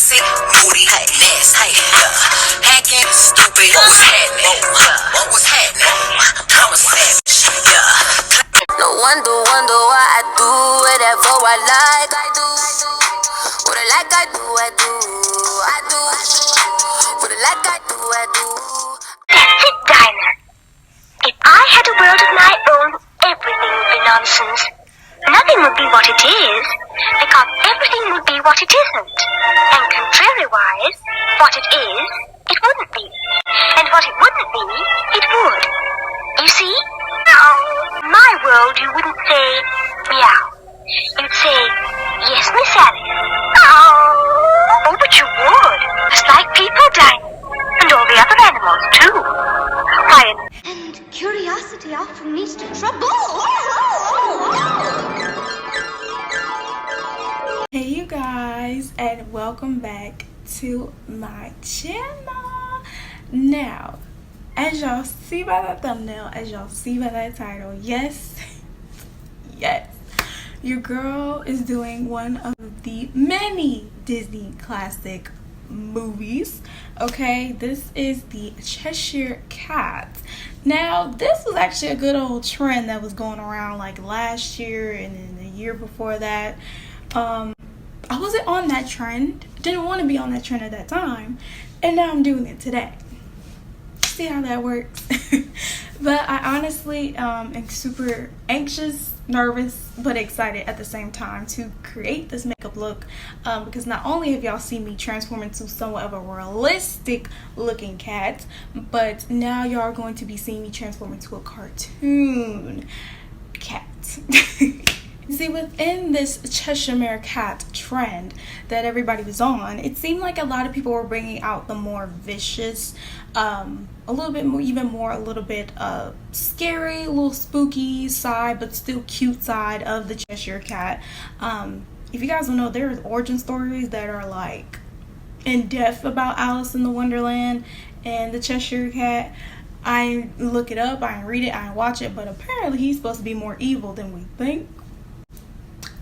Sassy, moody, nasty, yeah. Hacking, stupid, what was happening? What was happening? I'm a savage, yeah. No wonder why I do whatever I like. I do what I like. I do. What I like. I do. That's it, Dinah. If I had a world of my own, everything would be nonsense. Nothing would be what it is, because everything would be what it isn't. And contrariwise, what it is, it wouldn't be. And what it wouldn't be, it would. You see? My world, you wouldn't say, meow. You'd say, yes, Miss Alice. Oh, but you would. Just like people, Dinah. And all the other animals, too. Why, and curiosity often leads to trouble. Hey you guys, and welcome back to my channel. Now, as y'all see by that thumbnail, as y'all see by that title, yes, your girl is doing one of the many Disney classic movies. Okay, this is the Cheshire Cat. Now, this was actually a good old trend that was going around like last year and then the year before that. I wasn't on that trend, didn't want to be on that trend at that time, and now I'm doing it today. See how that works? But I honestly am super anxious, nervous, but excited at the same time to create this makeup look, because not only have y'all seen me transform into somewhat of a realistic looking cat, but now y'all are going to be seeing me transform into a cartoon cat. See, within this Cheshire Cat trend that everybody was on, it seemed like a lot of people were bringing out the more vicious, a little bit scary, a little spooky side, but still cute side of the Cheshire Cat. If you guys don't know, there's origin stories that are like in depth about Alice in the Wonderland and the Cheshire Cat. I look it up, I read it, I watch it, but apparently he's supposed to be more evil than we think.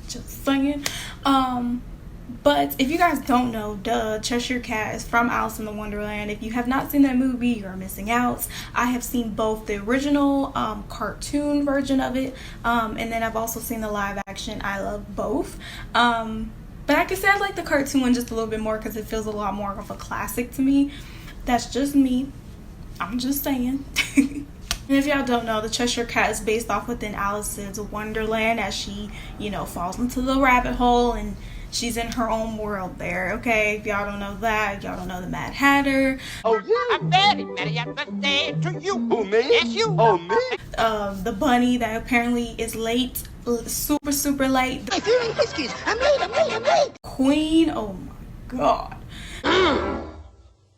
Just saying. But if you guys don't know, the Cheshire Cat is from Alice in the Wonderland. If you have not seen that movie, you're missing out. I have seen both the original cartoon version of it, and then I've also seen the live action. I love both. But I can say I like the cartoon one just a little bit more because it feels a lot more of a classic to me. That's just me. I'm just saying. And if y'all don't know, the Cheshire Cat is based off within Alice's Wonderland as she, falls into the rabbit hole and she's in her own world there, okay? If y'all don't know that, y'all don't know the Mad Hatter. Oh, yeah. A very birthday to you. Who, me? Yes, you. Oh, me? The bunny that apparently is late, super late. I'm feeling whiskies. I'm late. Queen, oh my god.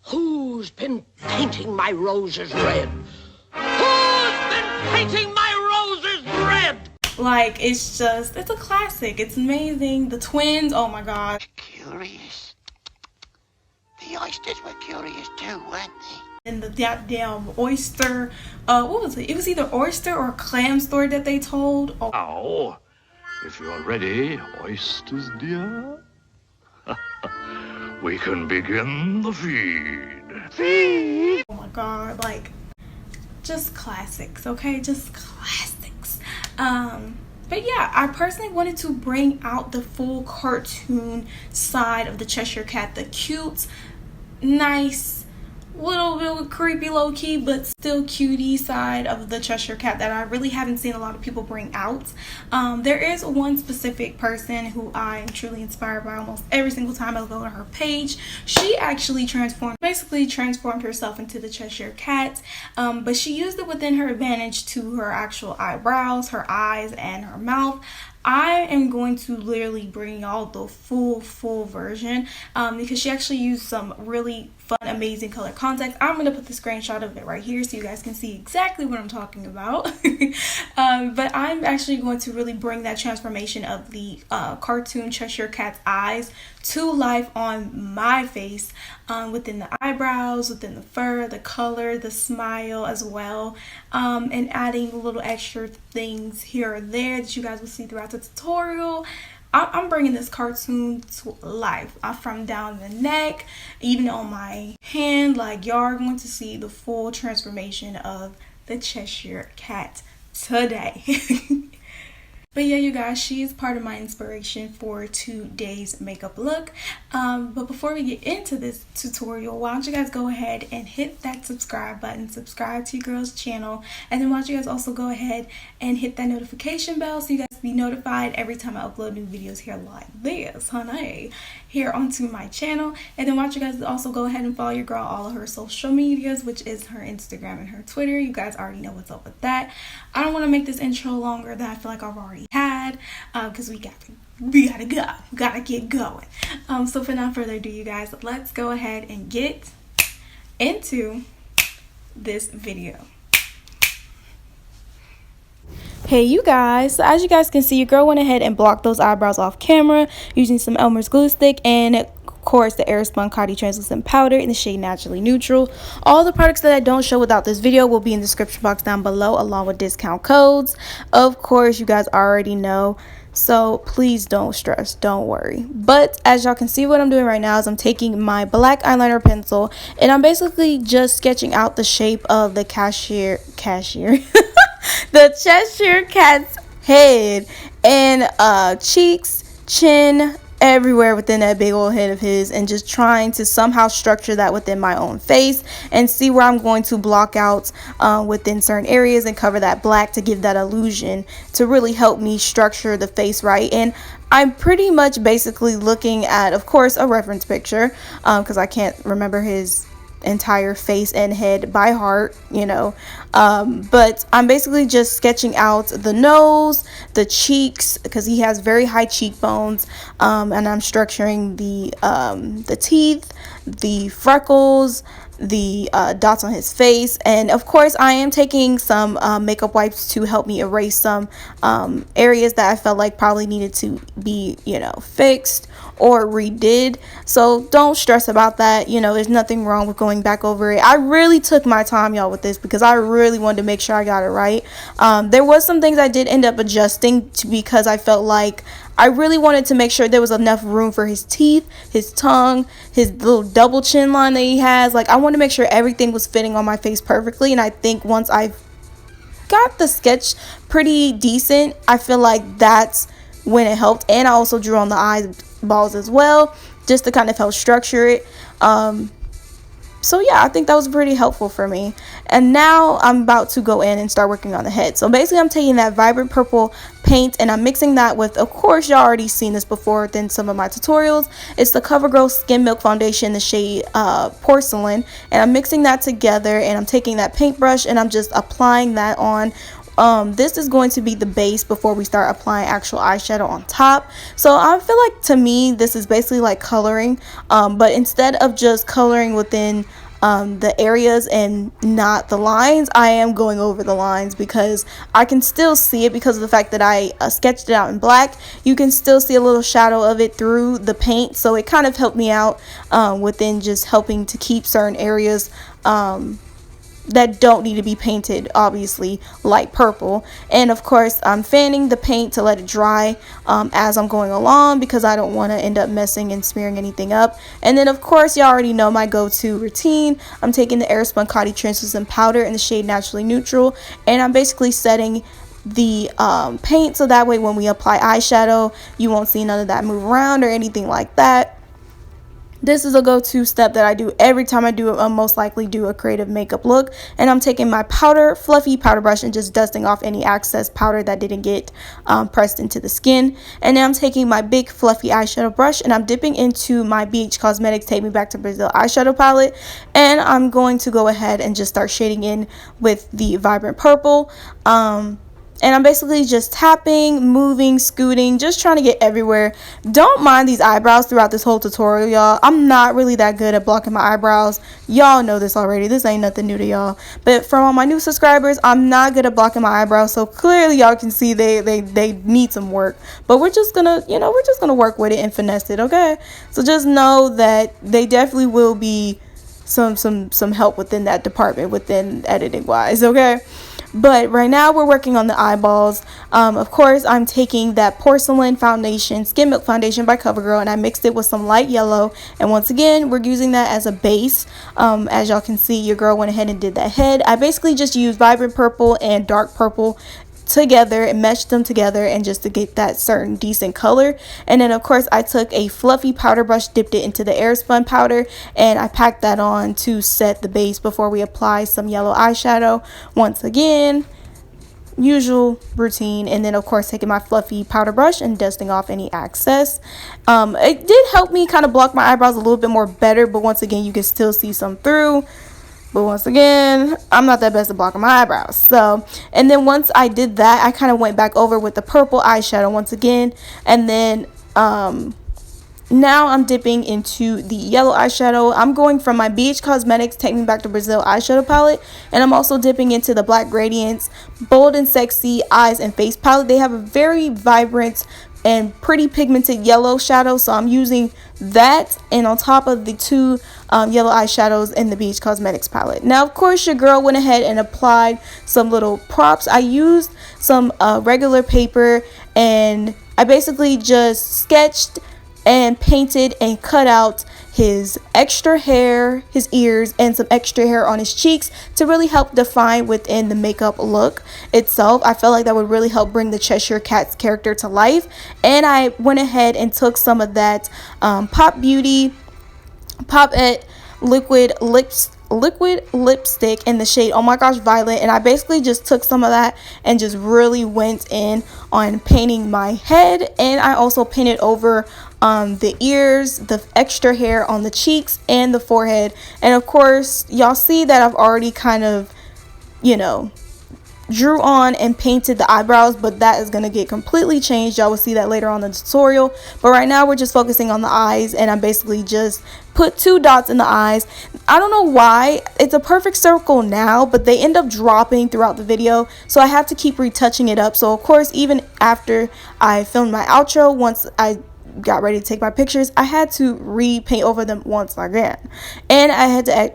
Who's been painting my roses red? Who's been painting my roses red? Like, it's a classic. It's amazing. The twins, oh my god. Curious. The oysters were curious too, weren't they? And the damn oyster, what was it? It was either oyster or clam story that they told. Oh. Now, if you're ready, oysters dear, we can begin the feed. Oh my god, like, just classics, okay? Just classics. But yeah, I personally wanted to bring out the full cartoon side of the Cheshire Cat, the cute, nice, little bit creepy, low-key, but still cutie side of the Cheshire Cat that I really haven't seen a lot of people bring out. There is one specific person who I am truly inspired by almost every single time I go to her page. She actually basically transformed herself into the Cheshire Cat, but she used it within her advantage to her actual eyebrows, her eyes, and her mouth. I am going to literally bring y'all the full version because she actually used some really fun, amazing color contacts. I'm going to put the screenshot of it right here so you guys can see exactly what I'm talking about. But I'm actually going to really bring that transformation of the cartoon Cheshire Cat's eyes to life on my face, within the eyebrows, within the fur, the color, the smile as well, and adding little extra things here or there that you guys will see throughout the tutorial. I'm bringing this cartoon to life. From down the neck, even on my hand. Like, y'all are going to see the full transformation of the Cheshire Cat today. But yeah, you guys, she is part of my inspiration for today's makeup look. But before we get into this tutorial, why don't you guys go ahead and hit that subscribe button, subscribe to your girl's channel, and then why don't you guys also go ahead and hit that notification bell so you guys be notified every time I upload new videos here like this, honey, here onto my channel. And then why don't you guys also go ahead and follow your girl all of her social medias, which is her Instagram and her Twitter. You guys already know what's up with that. I don't want to make this intro longer than I feel like I've already had, because we gotta get going. So for not further ado, you guys, let's go ahead and get into this video. Hey you guys, so as you guys can see, your girl went ahead and blocked those eyebrows off camera using some Elmers Glue Stick and of course the Airspun Coty translucent powder in the shade Naturally Neutral. All the products that I don't show without this video will be in the description box down below along with discount codes. Of course, you guys already know, so please don't stress, don't worry. But as y'all can see, what I'm doing right now is I'm taking my black eyeliner pencil and I'm basically just sketching out the shape of the cashier the Cheshire Cat's head and cheeks, chin, everywhere within that big old head of his, and just trying to somehow structure that within my own face and see where I'm going to block out within certain areas and cover that black to give that illusion to really help me structure the face right. And I'm pretty much basically looking at, of course, a reference picture because I can't remember his entire face and head by heart, you know, but I'm basically just sketching out the nose, the cheeks, because he has very high cheekbones, and I'm structuring the teeth, the freckles, the dots on his face, and of course I am taking some makeup wipes to help me erase some areas that I felt like probably needed to be, you know, fixed or redid. So don't stress about that, you know, there's nothing wrong with going back over it. I really took my time, y'all, with this because I really wanted to make sure I got it right. There was some things I did end up adjusting because I felt like I really wanted to make sure there was enough room for his teeth, his tongue, his little double chin line that he has. Like, I wanted to make sure everything was fitting on my face perfectly, and I think once I got the sketch pretty decent, I feel like that's when it helped. And I also drew on the eyeballs as well, just to kind of help structure it. So yeah, I think that was pretty helpful for me. And now I'm about to go in and start working on the head. So basically I'm taking that vibrant purple paint and I'm mixing that with, of course, y'all already seen this before within some of my tutorials. It's the Covergirl Skin Milk Foundation in the shade Porcelain. And I'm mixing that together and I'm taking that paintbrush and I'm just applying that on. This is going to be the base before we start applying actual eyeshadow on top. So I feel like, to me, this is basically like coloring, but instead of just coloring within the areas and not the lines, I am going over the lines because I can still see it because of the fact that I sketched it out in black. You can still see a little shadow of it through the paint, so it kind of helped me out within just helping to keep certain areas that don't need to be painted, obviously, light purple. And of course I'm fanning the paint to let it dry as I'm going along because I don't want to end up messing and smearing anything up. And then of course y'all already know my go-to routine. I'm taking the Airspun Coty translucent powder in the shade Naturally Neutral, and I'm basically setting the paint so that way when we apply eyeshadow you won't see none of that move around or anything like that. This is a go-to step that I do every time I do most likely do a creative makeup look. And I'm taking my fluffy powder brush and just dusting off any excess powder that didn't get pressed into the skin. And then I'm taking my big fluffy eyeshadow brush and I'm dipping into my bhcosmetics Take Me Back to Brazil Eyeshadow Palette. And I'm going to go ahead and just start shading in with the vibrant purple. And I'm basically just tapping, moving, scooting, just trying to get everywhere. Don't mind these eyebrows throughout this whole tutorial, y'all. I'm not really that good at blocking my eyebrows. Y'all know this already. This ain't nothing new to y'all. But for all my new subscribers, I'm not good at blocking my eyebrows. So clearly y'all can see they need some work. But we're just gonna, you know, we're just gonna work with it and finesse it, okay? So just know that they definitely will be some help within that department, within editing wise, okay? But right now we're working on the eyeballs. Of course, I'm taking that porcelain foundation, Skin Milk foundation by Covergirl, and I mixed it with some light yellow. And once again, we're using that as a base. As y'all can see, your girl went ahead and did that head. I basically just used vibrant purple and dark purple together and meshed them together, and just to get that certain decent color. And then of course I took a fluffy powder brush, dipped it into the airspun powder, and I packed that on to set the base before we apply some yellow eyeshadow. Once again, usual routine. And then of course taking my fluffy powder brush and dusting off any excess. It did help me kind of block my eyebrows a little bit more better, but once again you can still see some through. But once again, I'm not that best at blocking my eyebrows. So, and then once I did that, I kind of went back over with the purple eyeshadow once again. And then now I'm dipping into the yellow eyeshadow. I'm going from my bhcosmetics Take Me Back to Brazil Eyeshadow Palette. And I'm also dipping into the Black Radiance Bold and Sexy Eyes and Face Palette. They have a very vibrant and pretty pigmented yellow shadow, so I'm using that, and on top of the two yellow eyeshadows in the bhcosmetics palette. Now of course your girl went ahead and applied some little props. I used some regular paper, and I basically just sketched and painted and cut out his extra hair, his ears, and some extra hair on his cheeks to really help define within the makeup look itself. I felt like that would really help bring the Cheshire Cat's character to life. And I went ahead and took some of that Pop It liquid lipstick in the shade Oh My Gosh Violet, and I basically just took some of that and just really went in on painting my head. And I also painted over the ears, the extra hair on the cheeks, and the forehead. And of course y'all see that I've already kind of, you know, drew on and painted the eyebrows, but that is going to get completely changed. Y'all will see that later on in the tutorial. But right now we're just focusing on the eyes, and I basically just put 2 dots in the eyes. I don't know why it's a perfect circle now, but they end up dropping throughout the video, so I have to keep retouching it up. So of course, even after I filmed my outro, once I got ready to take my pictures, I had to repaint over them once again, and I had to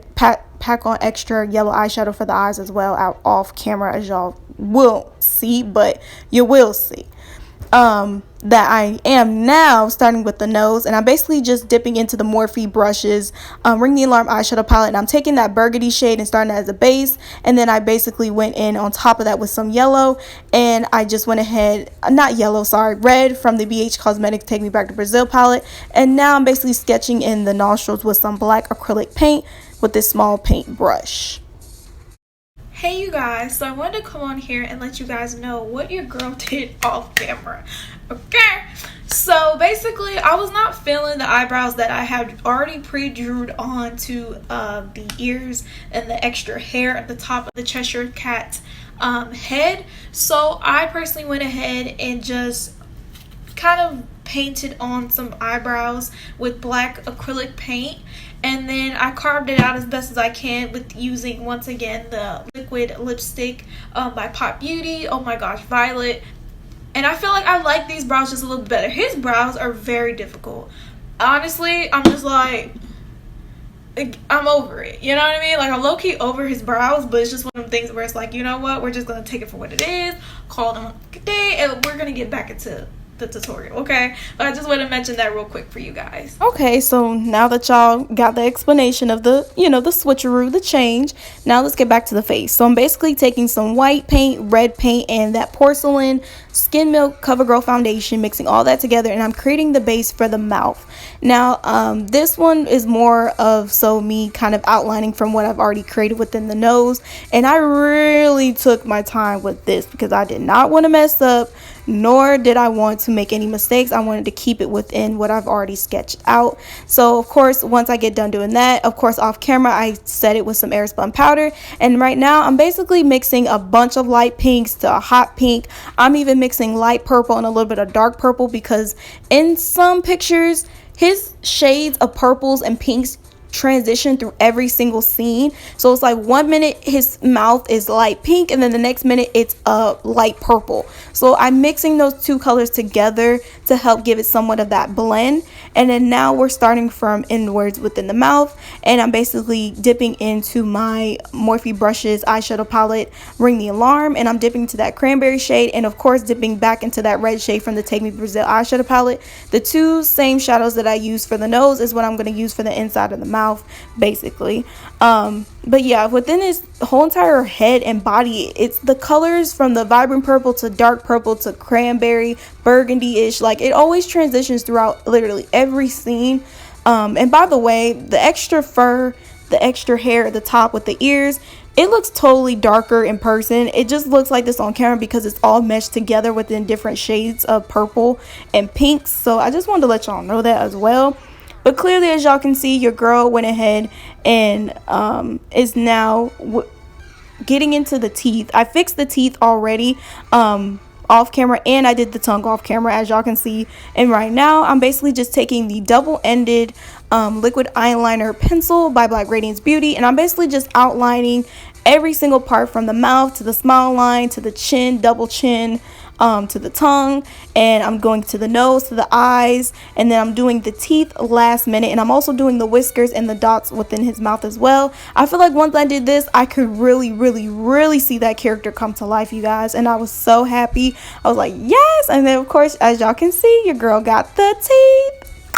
pack on extra yellow eyeshadow for the eyes as well, out off camera, as y'all will see, but you will see that I am now starting with the nose. And I'm basically just dipping into the Morphe brushes, Ring the Alarm eyeshadow palette, and I'm taking that burgundy shade and starting that as a base, and then I basically went in on top of that with some yellow, and I just went ahead, red from the bhcosmetics Take Me Back to Brazil palette. And now I'm basically sketching in the nostrils with some black acrylic paint with this small paint brush. Hey you guys, so I wanted to come on here and let you guys know what your girl did off camera. Okay, so basically I was not feeling the eyebrows that I had already pre-drewed onto the ears and the extra hair at the top of the Cheshire Cat head. So I personally went ahead and just kind of painted on some eyebrows with black acrylic paint, and then I carved it out as best as I can with using, once again, the liquid lipstick by Pop Beauty, Oh My Gosh Violet. And I feel like I like these brows just a little bit better. His brows are very difficult. Honestly, I'm just like, I'm over it. You know what I mean? Like, I'm low-key over his brows, but it's just one of the things where it's like, you know what? We're just going to take it for what it is, call them a day, and we're going to get back into the tutorial, okay? But I just want to mention that real quick for you guys. Okay, so now that y'all got the explanation of the, you know, the switcheroo, the change, now let's get back to the face. So I'm basically taking some white paint, red paint, and that porcelain Skin Milk Covergirl foundation, mixing all that together, and I'm creating the base for the mouth. Now this one is more of me kind of outlining from what I've already created within the nose, and I really took my time with this because I did not want to mess up, nor did I want to make any mistakes. I wanted to keep it within what I've already sketched out. So of course, once I get done doing that, of course off camera I set it with some airspun powder, and right now I'm basically mixing a bunch of light pinks to a hot pink. I'm even mixing light purple and a little bit of dark purple, because in some pictures his shades of purples and pinks transition through every single scene. So it's like 1 minute his mouth is light pink, and then the next minute it's light purple. So I'm mixing those two colors together to help give it somewhat of that blend. And then now we're starting from inwards within the mouth, and I'm basically dipping into my Morphe Brushes eyeshadow palette, Ring the Alarm, and I'm dipping into that cranberry shade, and of course dipping back into that red shade from the Take Me Brazil eyeshadow palette. The two same shadows that I use for the nose is what I'm going to use for the inside of the mouth, basically. But yeah, within his whole entire head and body, it's the colors from the vibrant purple to dark purple to cranberry, burgundy-ish. Like, it always transitions throughout literally every scene. And by the way, the extra fur, the extra hair at the top with the ears, it looks totally darker in person. It just looks like this on camera because it's all meshed together within different shades of purple and pinks. So I just wanted to let y'all know that as well. But clearly, as y'all can see, your girl went ahead and is now getting into the teeth. I fixed the teeth already off camera, and I did the tongue off camera, as y'all can see. And right now, I'm basically just taking the double-ended liquid eyeliner pencil by blackradiancebeauty, and I'm basically just outlining every single part from the mouth to the smile line to the chin, double chin, to the tongue, and I'm going to the nose, to the eyes, and then I'm doing the teeth last minute, and I'm also doing the whiskers and the dots within his mouth as well. I feel like once I did this, I could really see that character come to life, you guys, and I was so happy. I was like, yes. And then of course, as y'all can see, your girl got the teeth,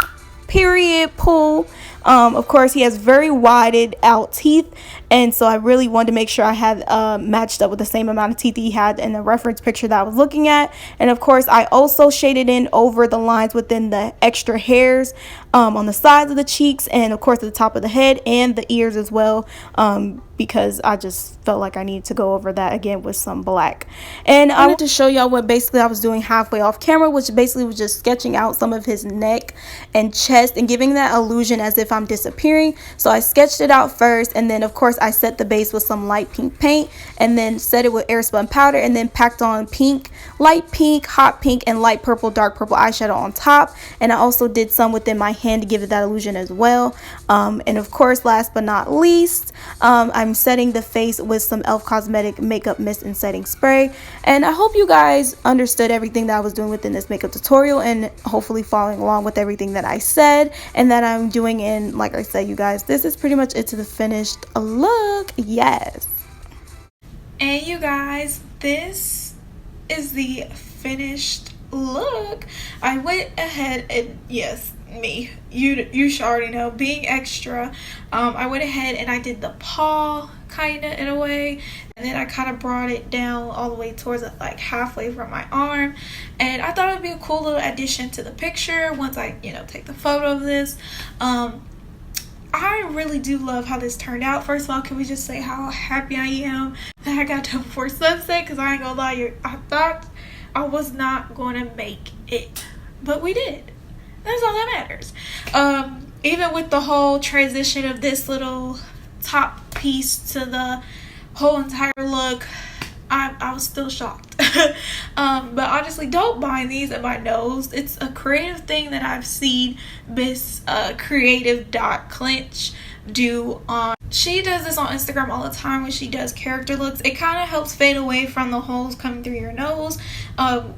period, pull. Of course, he has very widened out teeth, and so I really wanted to make sure I had matched up with the same amount of teeth he had in the reference picture that I was looking at. And of course, I also shaded in over the lines within the extra hairs on the sides of the cheeks, and of course at the top of the head and the ears as well, because I just felt like I needed to go over that again with some black. And I wanted to show y'all what basically I was doing halfway off camera, which basically was just sketching out some of his neck and chest and giving that illusion as if I'm disappearing. So I sketched it out first, and then of course I set the base with some light pink paint, and then set it with airspun powder, and then packed on pink, light pink, hot pink, and light purple, dark purple eyeshadow on top. And I also did some within my hand to give it that illusion as well. And of course, last but not least, I'm setting the face with some Elf Cosmetic makeup mist and setting spray. And I hope you guys understood everything that I was doing within this makeup tutorial, and hopefully following along with everything that I said and that I'm doing. And like I said, you guys, this is pretty much it to the finished look. Yes. And you guys, this is the finished look. I went ahead and, yes, me, you should already know, being extra, I went ahead and I did the paw kind of in a way, and then I kind of brought it down all the way towards like halfway from my arm. And I thought it would be a cool little addition to the picture once I take the photo of this. I really do love how this turned out. First of all, can we just say how happy I am that I got done before sunset? Because I ain't gonna lie, I thought I was not going to make it, but we did. That's all that matters. Even with the whole transition of this little top piece to the whole entire look, I was still shocked. But honestly, don't buy these at my nose. It's a creative thing that I've seen Miss creative.cliche do on. She does this on Instagram all the time when she does character looks. It kind of helps fade away from the holes coming through your nose,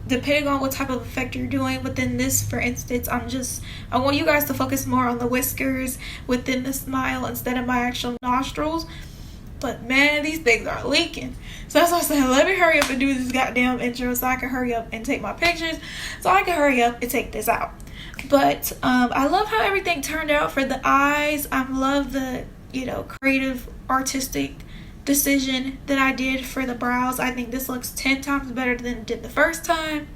depending on what type of effect you're doing. Within this, for instance, I want you guys to focus more on the whiskers within the smile instead of my actual nostrils. But man, these things are leaking. So that's why I said, let me hurry up and do this goddamn intro so I can hurry up and take my pictures, so I can hurry up and take this out. But I love how everything turned out for the eyes. I love the creative artistic decision that I did for the brows. I think this looks 10 times better than it did the first time.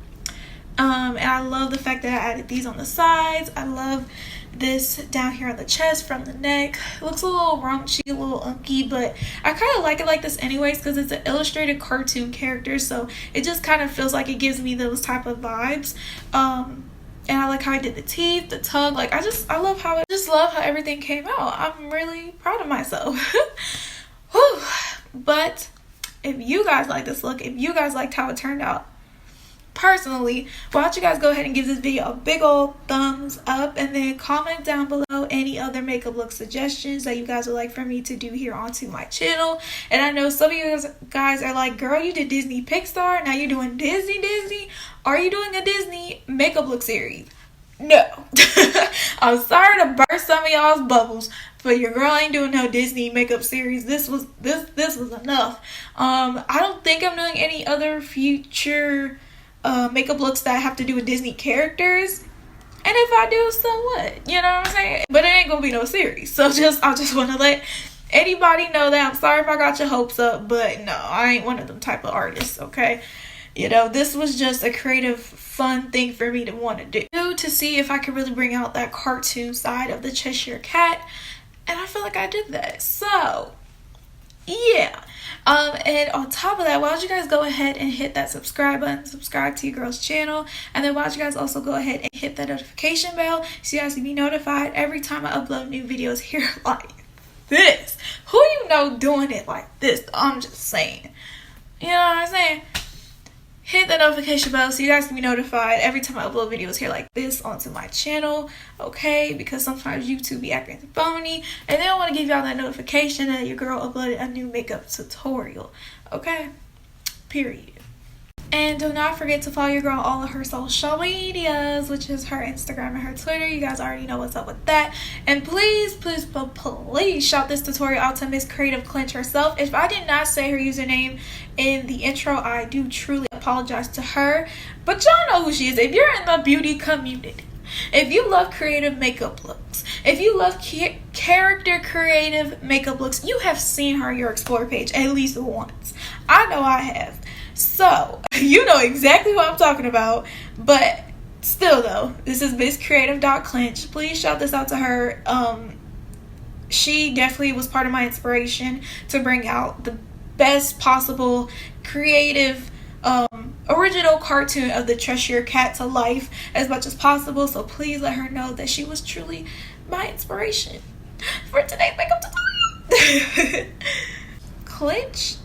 And I love the fact that I added these on the sides. I love this down here on the chest from the neck. It looks a little raunchy, a little unky, but I kind of like it like this anyways because it's an illustrated cartoon character, so it just kind of feels like it gives me those type of vibes. And I like how I did the teeth, the tongue. Like I love how everything came out. I'm really proud of myself. Whew. But if you guys like this look, if you guys liked how it turned out, personally, why don't you guys go ahead and give this video a big old thumbs up, and then comment down below any other makeup look suggestions that you guys would like for me to do here onto my channel. And I know some of you guys are like, girl, you did Disney Pixar, now you're doing Disney. Are you doing a Disney makeup look series? No. I'm sorry to burst some of y'all's bubbles, but your girl ain't doing no Disney makeup series. This was enough. I don't think I'm doing any other future makeup looks that have to do with Disney characters. And if I do, so what? You know what I'm saying? But it ain't gonna be no series. So I just want to let anybody know that. I'm sorry if I got your hopes up, but no, I ain't one of them type of artists, okay? You know, this was just a creative, fun thing for me to want to do, to see if I could really bring out that cartoon side of the Cheshire Cat. And I feel like I did that. So, yeah. And on top of that, why don't you guys go ahead and hit that subscribe button, subscribe to your girl's channel, and then why don't you guys also go ahead and hit that notification bell so you guys can be notified every time I upload new videos here like this. Who you know doing it like this? I'm just saying. You know what I'm saying? Hit the notification bell so you guys can be notified every time I upload videos here like this onto my channel, okay? Because sometimes YouTube be acting phony, and they don't want to give y'all that notification that your girl uploaded a new makeup tutorial, okay? Period. And do not forget to follow your girl on all of her social medias, which is her Instagram and her Twitter. You guys already know what's up with that. And please shout this tutorial out to Miss Creative Clinch herself. If I did not say her username in the intro, I do truly apologize to her. But y'all know who she is. If you're in the beauty community, if you love creative makeup looks, if you love character creative makeup looks, you have seen her on your Explore page at least once. I know I have. So, you know exactly what I'm talking about. But still though, this is Miss Creative.cliche. Please shout this out to her. She definitely was part of my inspiration to bring out the best possible creative original cartoon of the Cheshire Cat to life as much as possible. So please let her know that she was truly my inspiration for today's makeup tutorial. Clinch.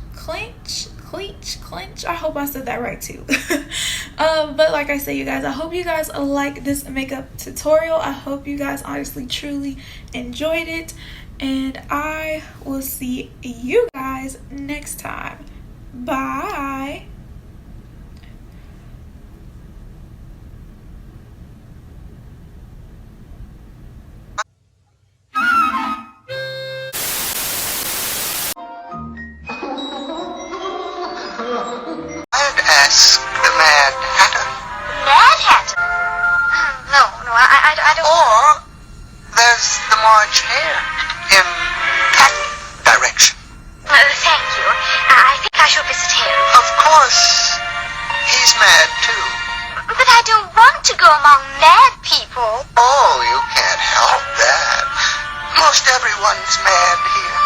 I hope I said that right too. But like I said, you guys, I hope you guys like this makeup tutorial. I hope you guys honestly truly enjoyed it, and I will see you guys next time. Bye. I'd ask the Mad Hatter. Mad Hatter? No, I don't... Or there's the March Hare in that direction. Thank you. I think I shall visit him. Of course, he's mad too. But I don't want to go among mad people. Oh, you can't help that. Most everyone's mad here.